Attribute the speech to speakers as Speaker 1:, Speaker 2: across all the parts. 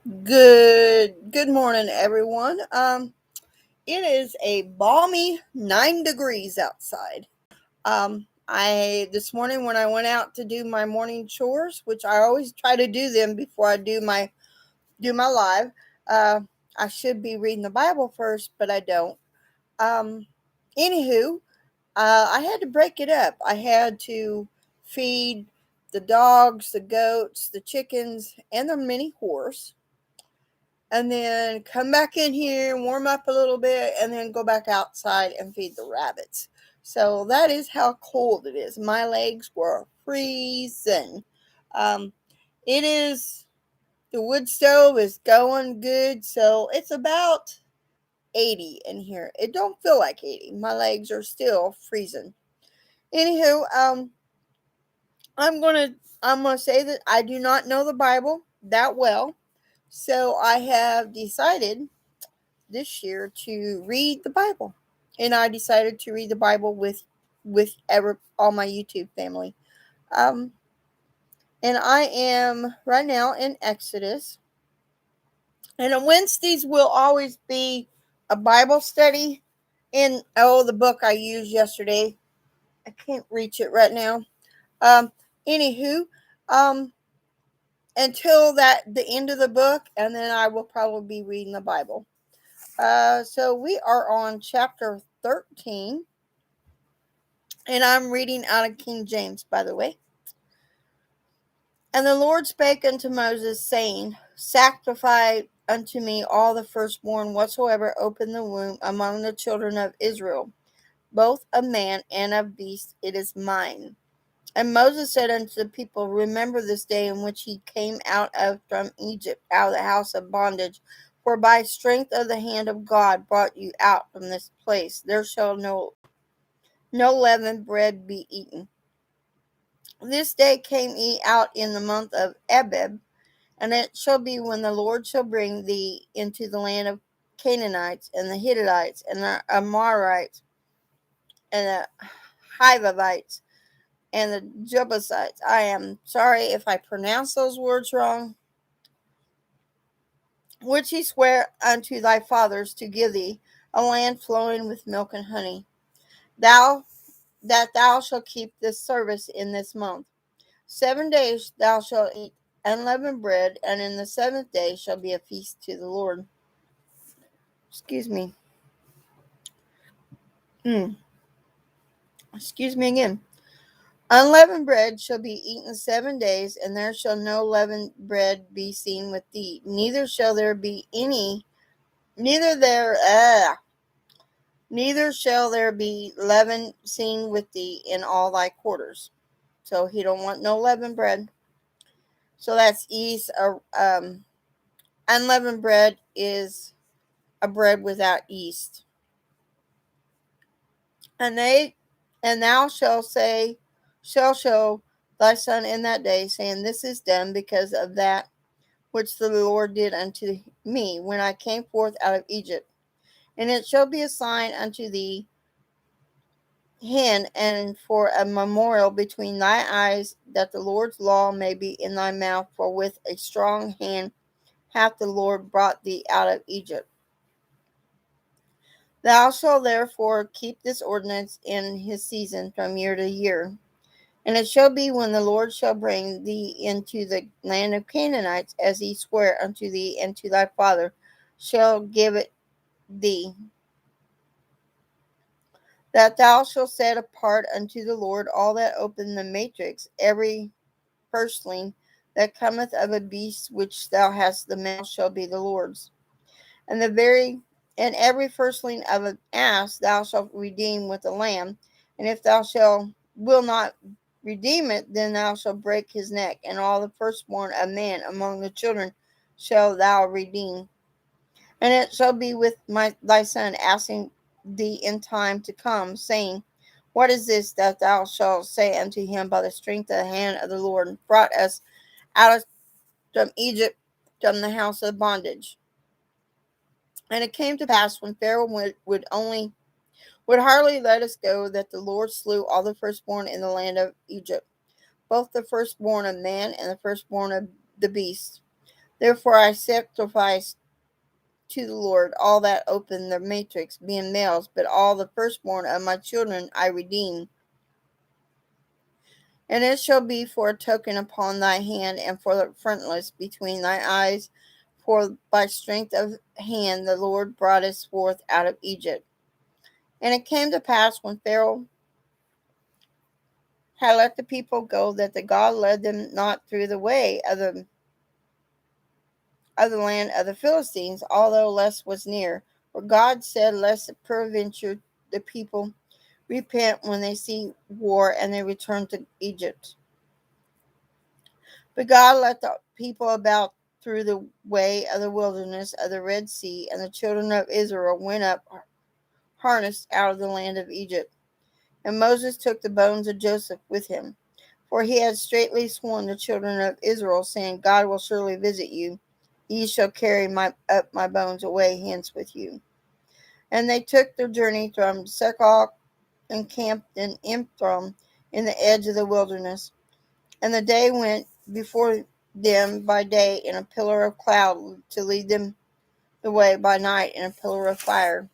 Speaker 1: Good morning, everyone. It is a balmy 9 degrees outside. I this morning when I went out to do my morning chores, which I always try to do them before I do my live. Uh, I should be reading the Bible first, but I don't. Um, Anywho, I had to break it up. I had to feed the dogs, the goats, the chickens, and the mini horse, and then come back in here, warm up a little bit, and then go back outside and feed the rabbits. So that is how cold it is. My legs were freezing. Um, it is, the wood stove is going good, so it's about 80 in here. It don't feel like 80. My legs are still freezing. Anywho, I'm gonna I'm gonna say that I do not know the Bible that well, so I have decided this year to read the Bible, and I decided to read the Bible with all my YouTube family. Um, and I am right now in Exodus, and on Wednesdays will always be a Bible study. In the book I used yesterday, I can't reach it right now. Um, Anywho, um, until the end of the book, and then I will probably be reading the Bible. So we are on chapter 13, and I'm reading out of King James, by the way. And the Lord spake unto Moses, saying, Sacrifice unto me all the firstborn whatsoever open the womb among the children of Israel, both of man and of beast, it is mine. And Moses said unto the people, Remember this day in which ye came out from Egypt, out of the house of bondage. For by strength of the hand of God brought you out from this place. There shall no leavened bread be eaten. This day came ye out in the month of Abib, and it shall be when the Lord shall bring thee into the land of Canaanites, and the Hittites, and the Amorites, and the Hivites, and the Jebusites. I am sorry if I pronounce those words wrong. Which he sware unto thy fathers to give thee, a land flowing with milk and honey. Thou shalt keep this service in this month. 7 days thou shalt eat unleavened bread, and in the seventh day shall be a feast to the Lord. Excuse me. Excuse me again. Unleavened bread shall be eaten 7 days, and there shall no leavened bread be seen with thee. Neither shall there be leaven seen with thee in all thy quarters. So he don't want no leavened bread. So that's yeast. Unleavened bread is a bread without yeast. And thou shalt show thy son in that day, saying, This is done because of that which the Lord did unto me when I came forth out of Egypt. And it shall be a sign unto thee hand, and for a memorial between thy eyes, that the Lord's law may be in thy mouth. For with a strong hand hath the Lord brought thee out of Egypt. Thou shalt therefore keep this ordinance in his season from year to year. And it shall be when the Lord shall bring thee into the land of Canaanites, as he sware unto thee and to thy father, shall give it thee, that thou shalt set apart unto the Lord all that open the matrix, every firstling that cometh of a beast which thou hast the male shall be the Lord's. And every firstling of an ass thou shalt redeem with a lamb, and if thou will not redeem it, then thou shalt break his neck, and all the firstborn of man among the children shall thou redeem. And it shall be with thy son, asking thee in time to come, saying, What is this that thou shalt say unto him? By the strength of the hand of the Lord brought us out from Egypt, from the house of bondage. And it came to pass, when Pharaoh would hardly let us go, that the Lord slew all the firstborn in the land of Egypt, both the firstborn of man and the firstborn of the beast. Therefore I sacrifice to the Lord all that open the matrix, being males, but all the firstborn of my children I redeem. And it shall be for a token upon thy hand, and for the frontlets between thy eyes, for by strength of hand the Lord brought us forth out of Egypt. And it came to pass, when Pharaoh had let the people go, that the God led them not through the way of the land of the Philistines, although less was near. For God said, lest peradventure the people repent when they see war, and they return to Egypt. But God led the people about through the way of the wilderness of the Red Sea, and the children of Israel went up harnessed out of the land of Egypt. And Moses took the bones of Joseph with him, for he had straitly sworn the children of Israel, saying, God will surely visit you. Ye shall carry up my bones away hence with you. And they took their journey from Succoth and camped in Imthrom in the edge of the wilderness. And the day went before them by day in a pillar of cloud to lead them the way, by night in a pillar of fire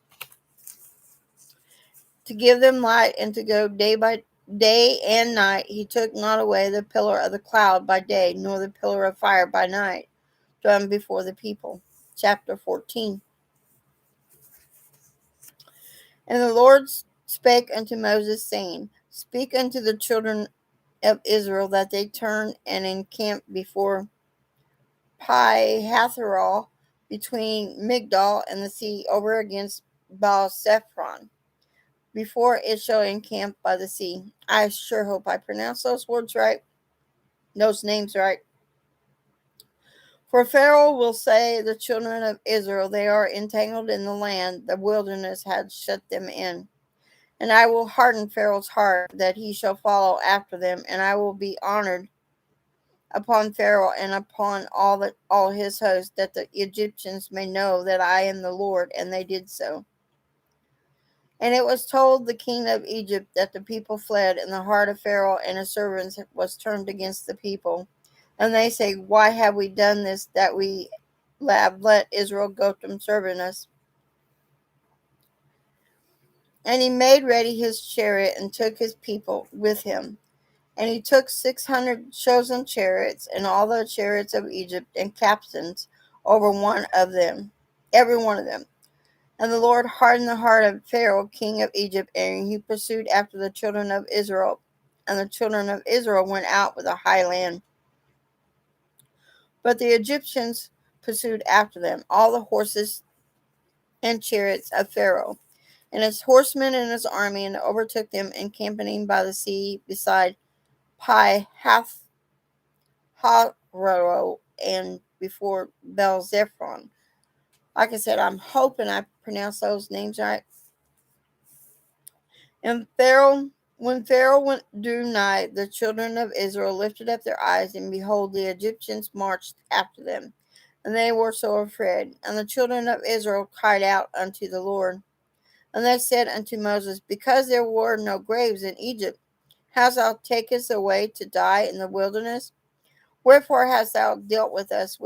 Speaker 1: to give them light, and to go day by day and night. He took not away the pillar of the cloud by day, nor the pillar of fire by night, from before the people. Chapter 14. And the Lord spake unto Moses, saying, Speak unto the children of Israel, that they turn and encamp before Pi-hathirol, between Migdol and the sea, over against Baal-Zephon, before it shall encamp by the sea. I sure hope I pronounce those words right, those names right. For Pharaoh will say, the children of Israel, they are entangled in the land, the wilderness had shut them in. And I will harden Pharaoh's heart, that he shall follow after them, and I will be honored upon Pharaoh and upon all his host, that the Egyptians may know that I am the Lord. And they did so. And it was told the king of Egypt that the people fled, and the heart of Pharaoh and his servants was turned against the people. And they say, Why have we done this, that we have let Israel go from serving us? And he made ready his chariot, and took his people with him. And he took 600 chosen chariots, and all the chariots of Egypt, and captains over every one of them. And the Lord hardened the heart of Pharaoh, king of Egypt, and he pursued after the children of Israel. And the children of Israel went out with a high land. But the Egyptians pursued after them, all the horses and chariots of Pharaoh, and his horsemen and his army, and overtook them, encamping by the sea beside Pi-hathirol and before Baal-Zephon. Like I said, I'm hoping I pronounced those names right. And when Pharaoh drew nigh, the children of Israel lifted up their eyes, and behold, the Egyptians marched after them, and they were so afraid. And the children of Israel cried out unto the Lord. And they said unto Moses, Because there were no graves in Egypt, hast thou taken us away to die in the wilderness? Wherefore hast thou dealt with us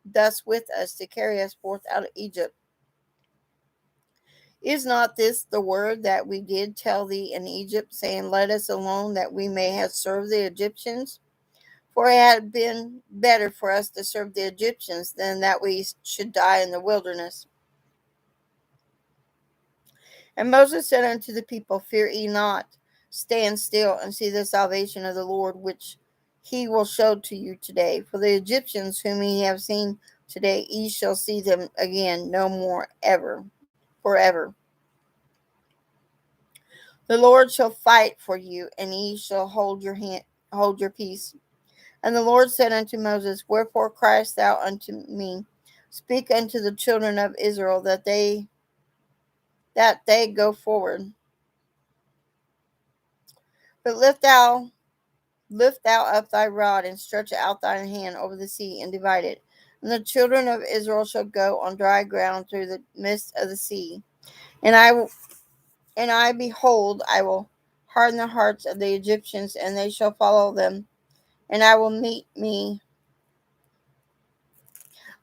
Speaker 1: thus with us, to carry us forth out of Egypt? Is not this the word that we did tell thee in Egypt, saying, Let us alone, that we may have served the Egyptians? For it had been better for us to serve the Egyptians than that we should die in the wilderness. And Moses said unto the people, Fear ye not, stand still, and see the salvation of the Lord, which he will show to you today. For the Egyptians whom ye have seen today, ye shall see them again no more forever. The Lord shall fight for you, and ye shall hold your peace. And the Lord said unto Moses, Wherefore criest thou unto me? Speak unto the children of Israel, that they go forward. But lift thou up thy rod, and stretch out thine hand over the sea, and divide it. And the children of Israel shall go on dry ground through the midst of the sea. And I behold, I will harden the hearts of the Egyptians, and they shall follow them. And I will meet me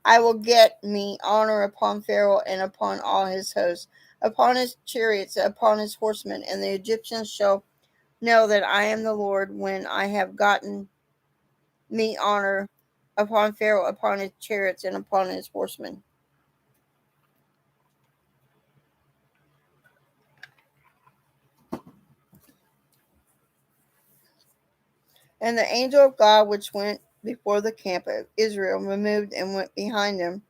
Speaker 1: I will get me honor upon Pharaoh and upon all his hosts, upon his chariots, upon his horsemen, and the Egyptians shall know that I am the Lord when I have gotten me honor upon Pharaoh, upon his chariots, and upon his horsemen. And the angel of God which went before the camp of Israel removed and went behind them,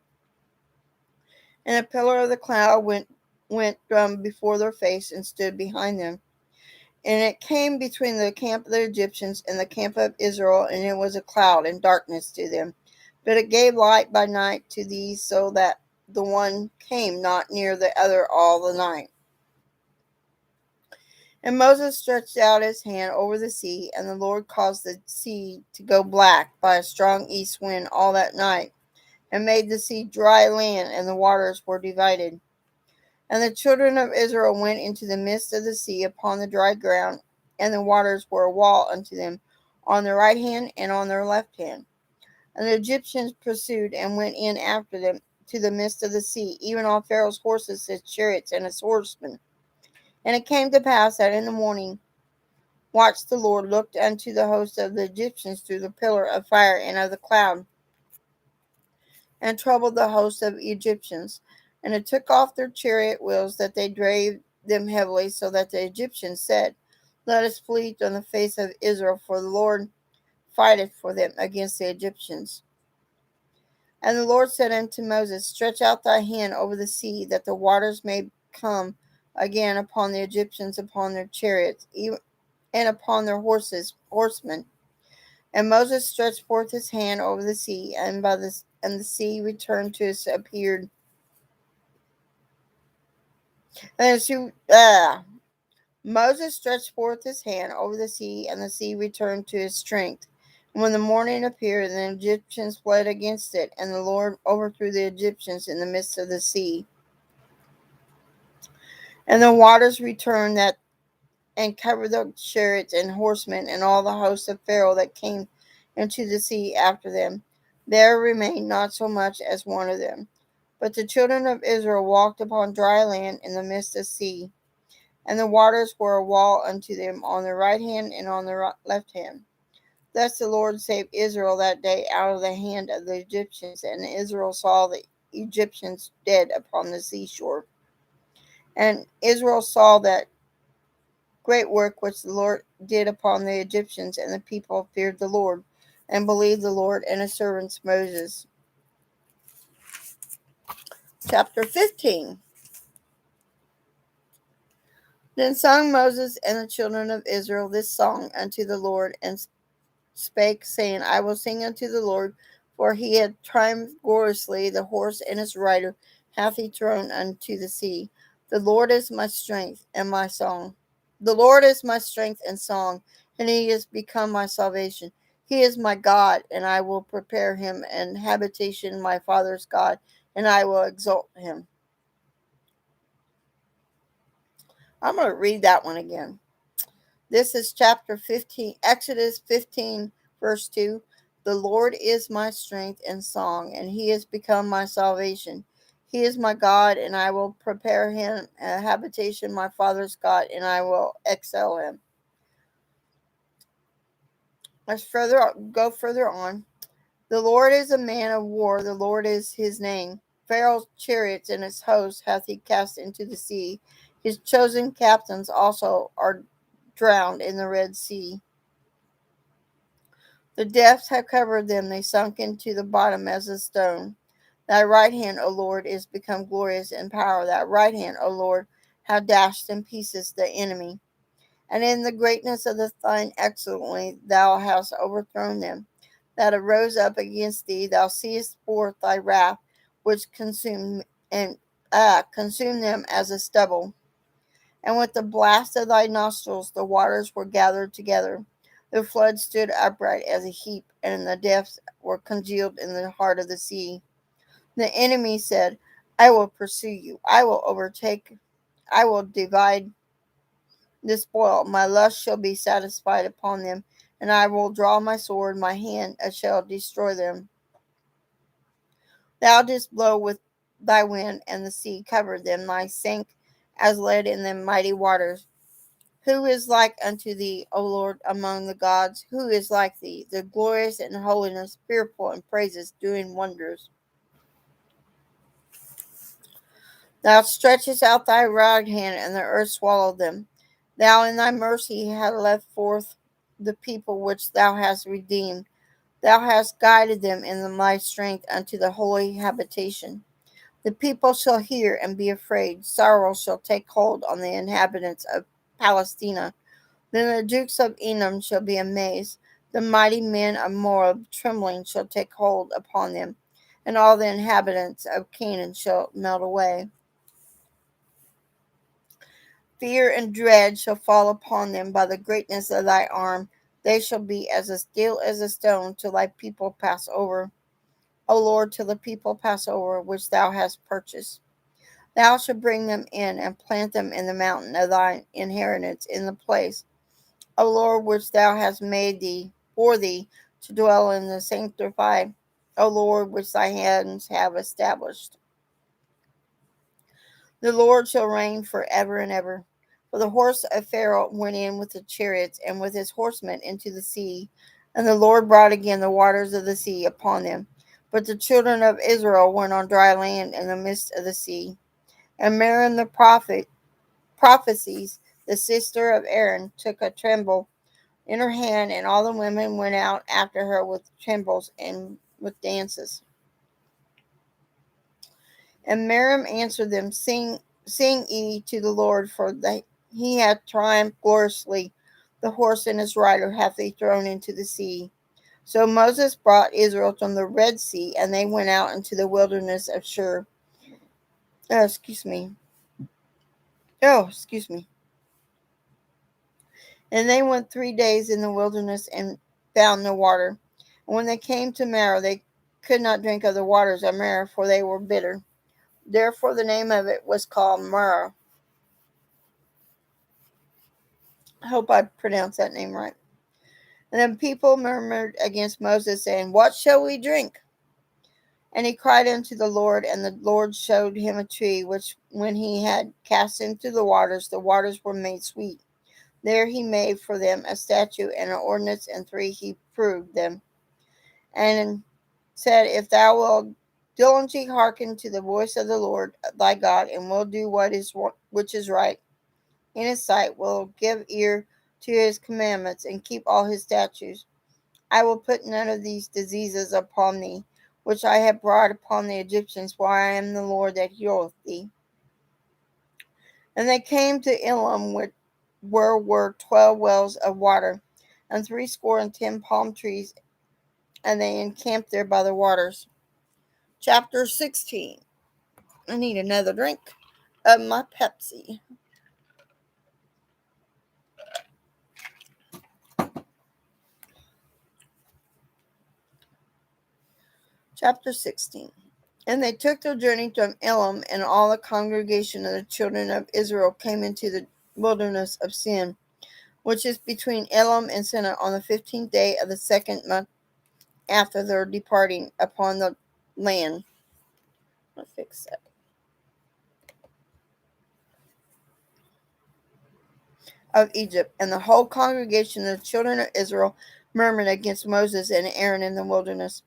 Speaker 1: and a pillar of the cloud went from before their face and stood behind them. And it came between the camp of the Egyptians and the camp of Israel, and it was a cloud and darkness to them. But it gave light by night to these, so that the one came not near the other all the night. And Moses stretched out his hand over the sea, and the Lord caused the sea to go black by a strong east wind all that night, and made the sea dry land, and the waters were divided. And the children of Israel went into the midst of the sea upon the dry ground, and the waters were a wall unto them on their right hand and on their left hand. And the Egyptians pursued and went in after them to the midst of the sea, even all Pharaoh's horses, his chariots, and his horsemen. And it came to pass that in the morning watch the Lord looked unto the host of the Egyptians through the pillar of fire and of the cloud, and troubled the host of the Egyptians. And it took off their chariot wheels, that they drave them heavily, so that the Egyptians said, Let us flee on the face of Israel, for the Lord fighteth for them against the Egyptians. And the Lord said unto Moses, Stretch out thy hand over the sea, that the waters may come again upon the Egyptians, upon their chariots, and upon their horsemen. And Moses stretched forth his hand over the sea, and the sea returned to its appeared. Moses stretched forth his hand over the sea, and the sea returned to its strength. And when the morning appeared, the Egyptians fled against it, and the Lord overthrew the Egyptians in the midst of the sea. And the waters returned and covered the chariots and horsemen and all the hosts of Pharaoh that came into the sea after them. There remained not so much as one of them. But the children of Israel walked upon dry land in the midst of the sea, and the waters were a wall unto them on their right hand and on their left hand. Thus the Lord saved Israel that day out of the hand of the Egyptians, and Israel saw the Egyptians dead upon the seashore. And Israel saw that great work which the Lord did upon the Egyptians, and the people feared the Lord, and believed the Lord and his servant Moses. Chapter 15. Then sung Moses and the children of Israel this song unto the Lord, and spake, saying, I will sing unto the Lord, for he hath triumphed gloriously, the horse and his rider hath he thrown unto the sea. The Lord is my strength and my song. The Lord is my strength and song, and he is become my salvation. He is my God, and I will prepare him an habitation, my father's God, and I will exalt him. I'm going to read that one again. This is chapter 15, Exodus 15, verse 2. The Lord is my strength and song, and he has become my salvation. He is my God, and I will prepare him a habitation, my father's God, and I will excel him. Let's go further on. The Lord is a man of war, the Lord is his name. Pharaoh's chariots and his hosts hath he cast into the sea. His chosen captains also are drowned in the Red Sea. The depths have covered them, they sunk into the bottom as a stone. Thy right hand, O Lord, is become glorious in power. Thy right hand, O Lord, hath dashed in pieces the enemy. And in the greatness of thine excellency thou hast overthrown them that arose up against thee. Thou seest forth thy wrath, which consumed them as a stubble. And with the blast of thy nostrils the waters were gathered together. The flood stood upright as a heap, and the depths were congealed in the heart of the sea. The enemy said, I will pursue you. I will overtake. I will divide the spoil. My lust shall be satisfied upon them, and I will draw my sword. My hand shall destroy them. Thou didst blow with thy wind, and the sea covered them. Thy sank as lead in the mighty waters. Who is like unto thee, O Lord, among the gods? Who is like thee, the glorious in holiness, fearful in praises, doing wonders? Thou stretchest out thy right hand, and the earth swallowed them. Thou in thy mercy hast led forth the people which thou hast redeemed. Thou hast guided them in thy strength unto the holy habitation. The people shall hear and be afraid. Sorrow shall take hold on the inhabitants of Palestina. Then the dukes of Edom shall be amazed. The mighty men of Moab trembling shall take hold upon them, and all the inhabitants of Canaan shall melt away. Fear and dread shall fall upon them by the greatness of thy arm. They shall be as still as a stone till thy people pass over. O Lord, till the people pass over, which thou hast purchased. Thou shalt bring them in and plant them in the mountain of thine inheritance in the place, O Lord, which thou hast made thee for thee to dwell in the sanctified, O Lord, which thy hands have established. The Lord shall reign for ever and ever. For the horse of Pharaoh went in with the chariots and with his horsemen into the sea, and the Lord brought again the waters of the sea upon them. But the children of Israel went on dry land in the midst of the sea. And Miriam the prophecies, the sister of Aaron, took a timbrel in her hand, and all the women went out after her with timbrels and with dances. And Miriam answered them, Sing ye to the Lord, for he hath triumphed gloriously. The horse and his rider hath he thrown into the sea. So Moses brought Israel from the Red Sea, and they went out into the wilderness of Shur. Excuse me. Excuse me. And they went 3 days in the wilderness and found no water. And when they came to Marah, they could not drink of the waters of Marah, for they were bitter. Therefore the name of it was called Marah. I hope I pronounced that name right. And the people murmured against Moses, saying, What shall we drink? And he cried unto the Lord showed him a tree, which when he had cast into the waters were made sweet. There he made for them a statute and an ordinance, and 3 he proved them, and said, If thou wilt diligently hearken to the voice of the Lord thy God, and will do which is right in his sight, will give ear to his commandments, and keep all his statutes, I will put none of these diseases upon thee, which I have brought upon the Egyptians, for I am the Lord that healeth thee. And they came to Elim, where were 12 wells of water, and 70 palm trees, and they encamped there by the waters. Chapter 16. I need another drink of my Pepsi. Chapter 16. And they took their journey from Elim, and all the congregation of the children of Israel came into the wilderness of Sin, which is between Elim and Sinai, on the 15th day of the 2nd month after their departing upon the land. I'll fix that. Of Egypt. And the whole congregation of the children of Israel murmured against Moses and Aaron in the wilderness.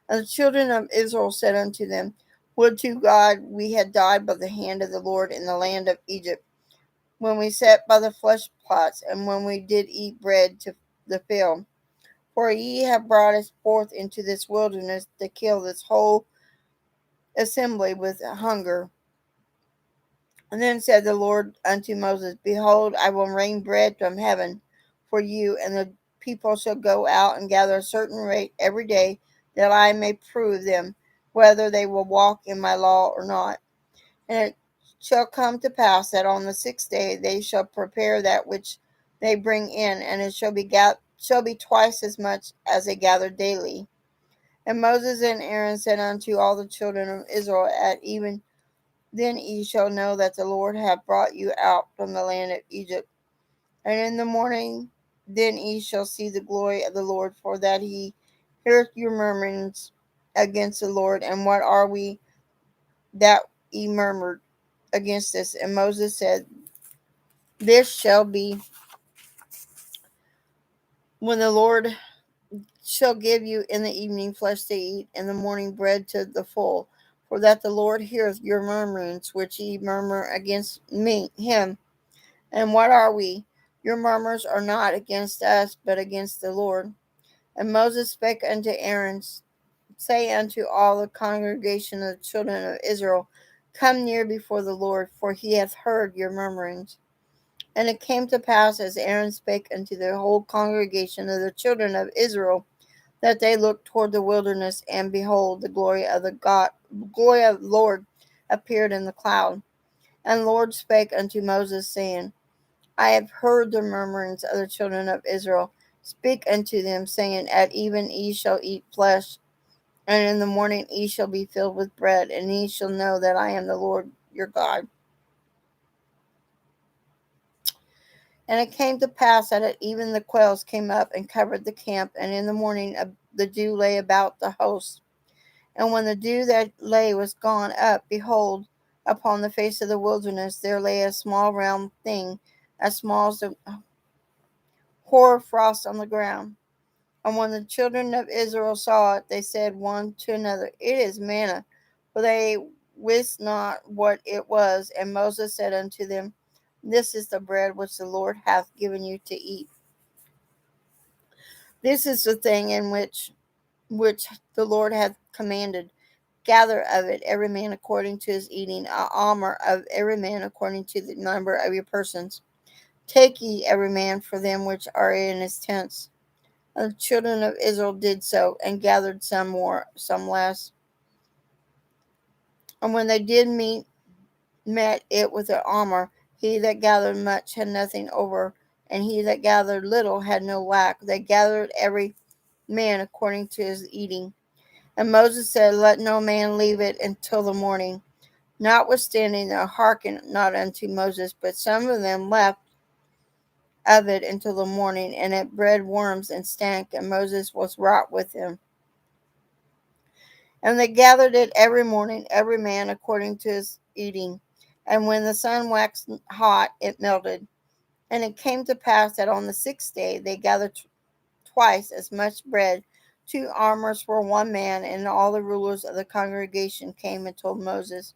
Speaker 1: And the children of Israel said unto them, Would to God we had died by the hand of the Lord in the land of Egypt, when we sat by the flesh pots, and when we did eat bread to the fill. For ye have brought us forth into this wilderness to kill this whole assembly with hunger. And then said the Lord unto Moses, Behold, I will rain bread from heaven for you, and the people shall go out and gather a certain rate every day, that I may prove them whether they will walk in my law or not. And it shall come to pass that on the 6th day they shall prepare that which they bring in, and it shall be twice as much as they gather daily. And Moses and Aaron said unto all the children of Israel, At even then ye shall know that the Lord hath brought you out from the land of Egypt. And in the morning then ye shall see the glory of the Lord, for that he heareth your murmurings against the Lord? And what are we that ye murmured against us? And Moses said, This shall be when the Lord shall give you in the evening flesh to eat, in the morning bread to the full. For that the Lord heareth your murmurings, which ye murmur against him. And what are we? Your murmurs are not against us, but against the Lord. And Moses spake unto Aaron, Say unto all the congregation of the children of Israel, Come near before the Lord, for he hath heard your murmurings. And it came to pass, as Aaron spake unto the whole congregation of the children of Israel, that they looked toward the wilderness, and behold, the glory of the Lord appeared in the cloud. And the Lord spake unto Moses, saying, I have heard the murmurings of the children of Israel. Speak unto them, saying, At even ye shall eat flesh, and in the morning ye shall be filled with bread, and ye shall know that I am the Lord your God. And it came to pass that at even the quails came up and covered the camp, and in the morning the dew lay about the host. And when the dew that lay was gone up, behold, upon the face of the wilderness there lay a small round thing, as small as a hoar frost on the ground. And when the children of Israel saw it, they said one to another, It is manna. For they wist not what it was. And Moses said unto them, This is the bread which the Lord hath given you to eat. This is the thing in which the Lord hath commanded. Gather of it every man according to his eating, a omer of every man according to the number of your persons. Take ye every man for them which are in his tents. And the children of Israel did so, and gathered some more, some less. And when they did met it with an omer, he that gathered much had nothing over, and he that gathered little had no lack. They gathered every man according to his eating. And Moses said, Let no man leave it until the morning. Notwithstanding, they hearkened not unto Moses, but some of them left of it until the morning, and it bred worms and stank, and Moses was wroth with them. And they gathered it every morning, every man according to his eating. And when the sun waxed hot, it melted. And it came to pass that on the 6th day they gathered twice as much bread, 2 omers for one man. And all the rulers of the congregation came and told Moses.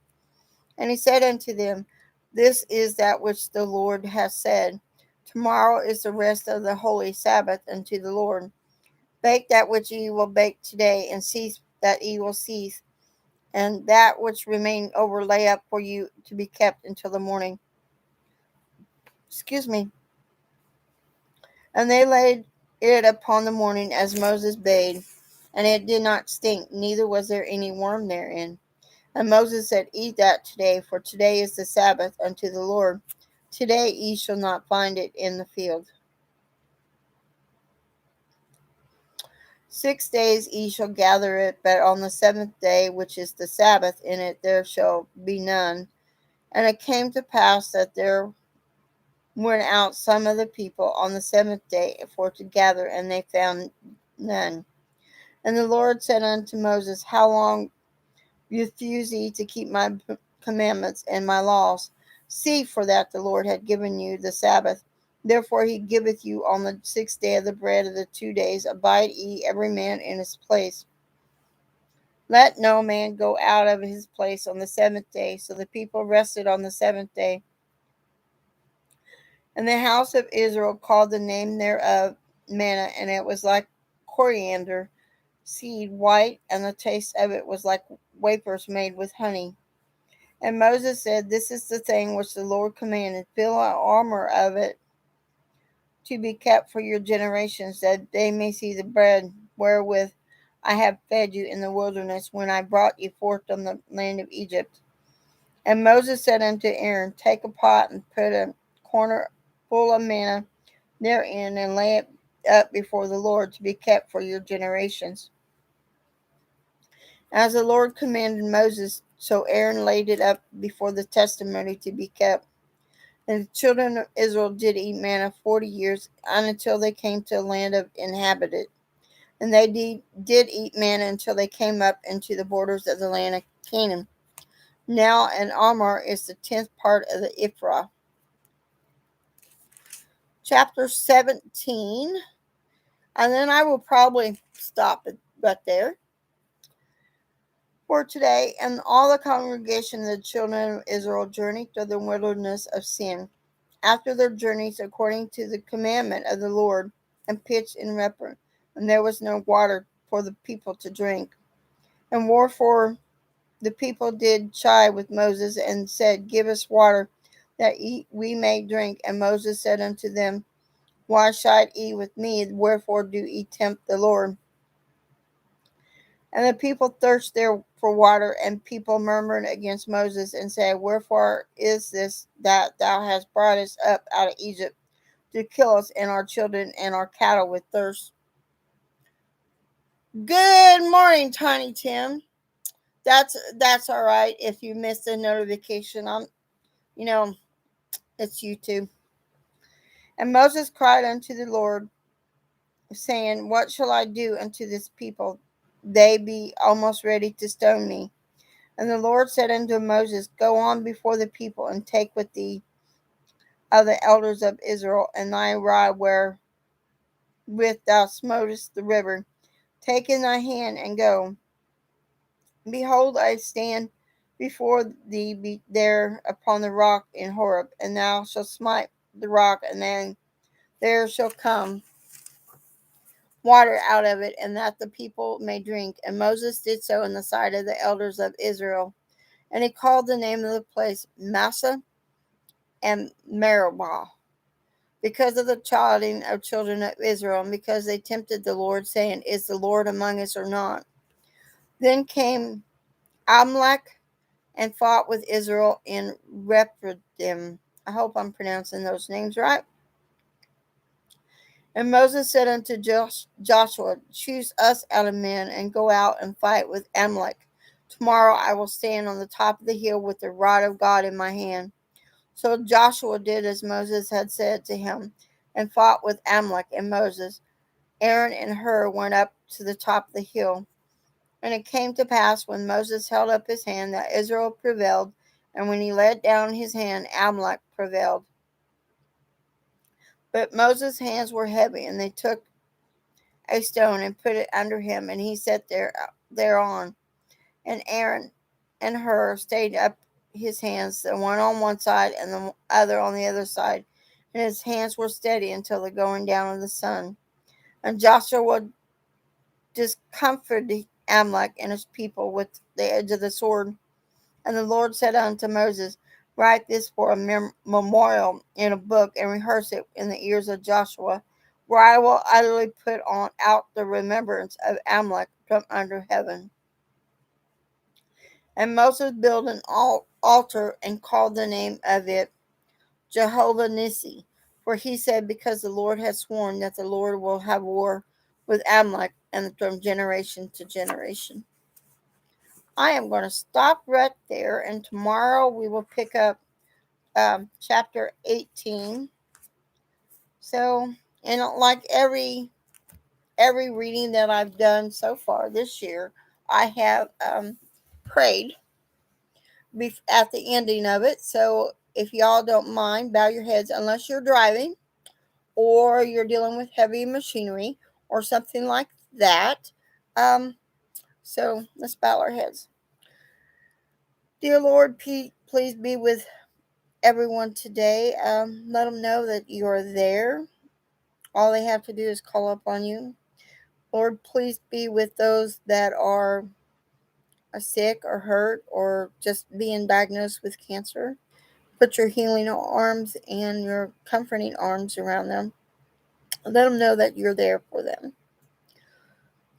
Speaker 1: And he said unto them, This is that which the Lord hath said. Tomorrow is the rest of the holy Sabbath unto the Lord. Bake that which ye will bake today, and cease that ye will cease, and that which remain over lay up for you to be kept until the morning. Excuse me. And they laid it upon the morning as Moses bade, and it did not stink, neither was there any worm therein. And Moses said, Eat that today, for today is the Sabbath unto the Lord. Today ye shall not find it in the field. 6 days ye shall gather it, but on the 7th day, which is the Sabbath, in it there shall be none. And it came to pass that there went out some of the people on the 7th day for to gather, and they found none. And the Lord said unto Moses, How long refuse ye to keep my commandments and my laws? See, for that the Lord had given you the Sabbath. Therefore he giveth you on the 6th day of the bread of the 2 days. Abide ye every man in his place. Let no man go out of his place on the 7th day. So the people rested on the 7th day. And the house of Israel called the name thereof Manna, and it was like coriander seed, white, and the taste of it was like wafers made with honey. And Moses said, This is the thing which the Lord commanded. Fill an armor of it to be kept for your generations, that they may see the bread wherewith I have fed you in the wilderness, when I brought you forth from the land of Egypt. And Moses said unto Aaron, Take a pot and put a corner full of manna therein, and lay it up before the Lord to be kept for your generations. As the Lord commanded Moses, so Aaron laid it up before the testimony to be kept. And the children of Israel did eat manna 40 years, and until they came to a land of inhabited. And they did eat manna until they came up into the borders of the land of Canaan. Now an Amar is the 10th part of the Ephah. Chapter 17. And then I will probably stop it right there for today. And all the congregation of the children of Israel journeyed through the wilderness of Sin, after their journeys according to the commandment of the Lord, and pitched in Rephaim, and there was no water for the people to drink. And wherefore the people did chide with Moses, and said, Give us water, that we may drink. And Moses said unto them, Why chide ye with me? Wherefore do ye tempt the Lord? And the people thirst there for water, and people murmured against Moses, and said, Wherefore is this that thou hast brought us up out of Egypt, to kill us and our children and our cattle with thirst? Good morning, Tiny Tim. That's all right. If you missed the notification, it's YouTube. And Moses cried unto the Lord, saying, What shall I do unto this people? They be almost ready to stone me. And the Lord said unto Moses, Go on before the people, and take with thee of the elders of Israel, and thy rod wherewith thou smotest the river. Take in thy hand, and go. Behold, I stand before thee there upon the rock in Horeb, and thou shalt smite the rock, and then there shall come water out of it, and that the people may drink. And Moses did so in the sight of the elders of Israel. And he called the name of the place Massa and Meribah, because of the chiding of children of Israel, and because they tempted the Lord, saying, Is the Lord among us or not? Then came Amalek and fought with Israel in Rephidim. I hope I'm pronouncing those names right. And Moses said unto Joshua, Choose us out of men, and go out and fight with Amalek. Tomorrow I will stand on the top of the hill with the rod of God in my hand. So Joshua did as Moses had said to him, and fought with Amalek. And Moses, Aaron, and Hur went up to the top of the hill. And it came to pass, when Moses held up his hand, that Israel prevailed, and when he let down his hand, Amalek prevailed. But Moses' hands were heavy, and they took a stone and put it under him, and he sat thereon. And Aaron and Hur stayed up his hands, the one on one side and the other on the other side, and his hands were steady until the going down of the sun. And Joshua discomfited Amalek and his people with the edge of the sword. And the Lord said unto Moses, Write this for a memorial in a book, and rehearse it in the ears of Joshua, where I will utterly put out the remembrance of Amalek from under heaven. And Moses built an altar, and called the name of it Jehovah Nissi. For he said, Because the Lord has sworn that the Lord will have war with Amalek, and from generation to generation. I am going to stop right there, and tomorrow we will pick up chapter 18. So, and like every reading that I've done so far this year, I have prayed at the ending of it. So if y'all don't mind, bow your heads, unless you're driving or you're dealing with heavy machinery or something like that. So let's bow our heads. Dear Lord, please be with everyone today. Let them know that you are there. All they have to do is call upon you. Lord, please be with those that are sick or hurt or just being diagnosed with cancer. Put your healing arms and your comforting arms around them. Let them know that you're there for them.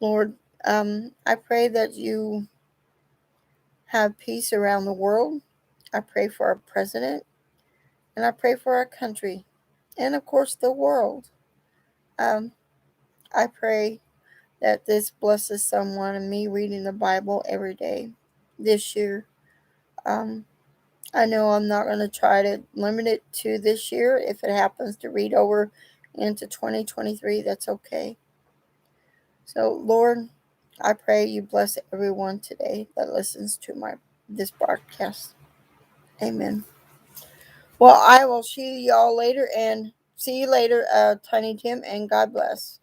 Speaker 1: Lord, I pray that you have peace around the world. I pray for our president, and I pray for our country, and of course the world. I pray that this blesses someone, and me reading the Bible every day this year. I know I'm not going to try to limit it to this year. If it happens to read over into 2023, that's okay. So, Lord, I pray you bless everyone today that listens to this broadcast. Amen. Well, I will see y'all later, and see you later, Tiny Tim, and God bless.